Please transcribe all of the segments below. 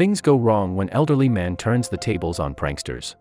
Things go wrong when elderly man turns the tables on pranksters.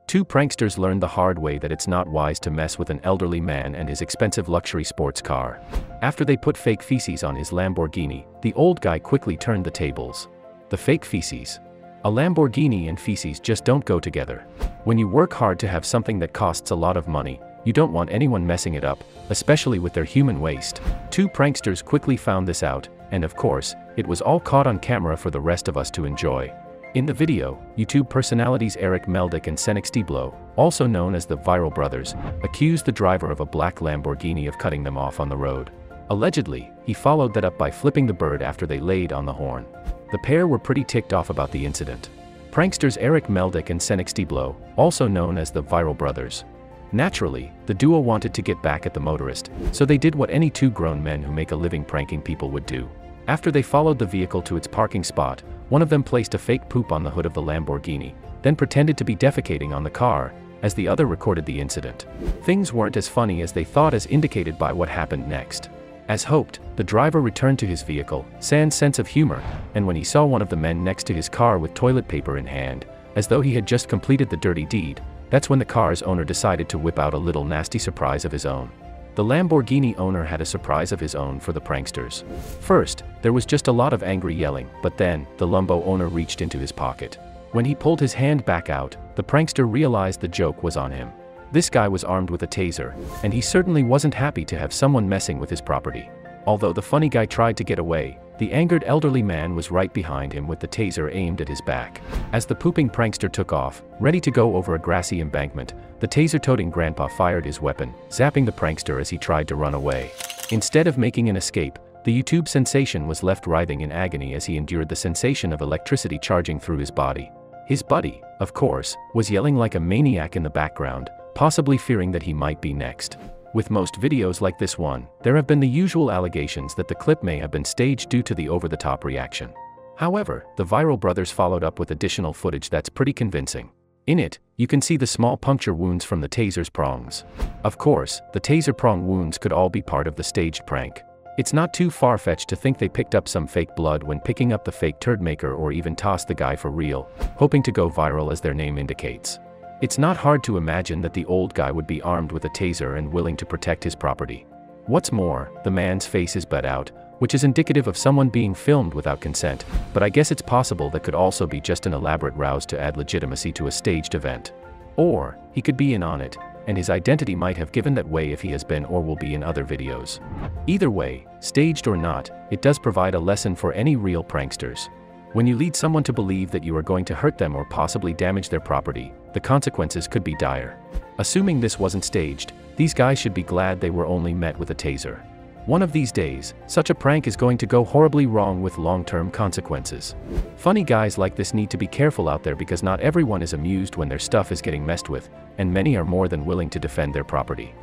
Two pranksters learned the hard way that it's not wise to mess with an elderly man and his expensive luxury sports car. After they put fake feces on his Lamborghini, the old guy quickly turned the tables. The fake feces. A Lamborghini and feces just don't go together. When you work hard to have something that costs a lot of money, you don't want anyone messing it up, especially with their human waste. Two pranksters quickly found this out, and of course, it was all caught on camera for the rest of us to enjoy. In the video, YouTube personalities Eric Meldick and Senix Diblo, also known as the Viral Brothers, accused the driver of a black Lamborghini of cutting them off on the road. Allegedly, he followed that up by flipping the bird after they laid on the horn. The pair were pretty ticked off about the incident. Pranksters Eric Meldick and Senix Diblo, also known as the Viral Brothers. Naturally, the duo wanted to get back at the motorist, so they did what any two grown men who make a living pranking people would do. After they followed the vehicle to its parking spot, one of them placed a fake poop on the hood of the Lamborghini, then pretended to be defecating on the car, as the other recorded the incident. Things weren't as funny as they thought, as indicated by what happened next. As hoped, the driver returned to his vehicle, sans sense of humor, and when he saw one of the men next to his car with toilet paper in hand, as though he had just completed the dirty deed, that's when the car's owner decided to whip out a little nasty surprise of his own. The Lamborghini owner had a surprise of his own for the pranksters. First, there was just a lot of angry yelling, but then, the Lumbo owner reached into his pocket. When he pulled his hand back out, the prankster realized the joke was on him. This guy was armed with a taser, and he certainly wasn't happy to have someone messing with his property. Although the funny guy tried to get away, the angered elderly man was right behind him with the taser aimed at his back. As the pooping prankster took off, ready to go over a grassy embankment, the taser-toting grandpa fired his weapon, zapping the prankster as he tried to run away. Instead of making an escape, the YouTube sensation was left writhing in agony as he endured the sensation of electricity charging through his body. His buddy, of course, was yelling like a maniac in the background, possibly fearing that he might be next. With most videos like this one, there have been the usual allegations that the clip may have been staged due to the over-the-top reaction. However, the Viral Brothers followed up with additional footage that's pretty convincing. In it, you can see the small puncture wounds from the taser's prongs. Of course, the taser prong wounds could all be part of the staged prank. It's not too far-fetched to think they picked up some fake blood when picking up the fake turd maker, or even tossed the guy for real, hoping to go viral as their name indicates. It's not hard to imagine that the old guy would be armed with a taser and willing to protect his property. What's more, the man's face is bled out, which is indicative of someone being filmed without consent, but I guess it's possible that could also be just an elaborate ruse to add legitimacy to a staged event. Or, he could be in on it, and his identity might have given that way if he has been or will be in other videos. Either way, staged or not, it does provide a lesson for any real pranksters. When you lead someone to believe that you are going to hurt them or possibly damage their property, the consequences could be dire. Assuming this wasn't staged, these guys should be glad they were only met with a taser. One of these days, such a prank is going to go horribly wrong with long-term consequences. Funny guys like this need to be careful out there, because not everyone is amused when their stuff is getting messed with, and many are more than willing to defend their property.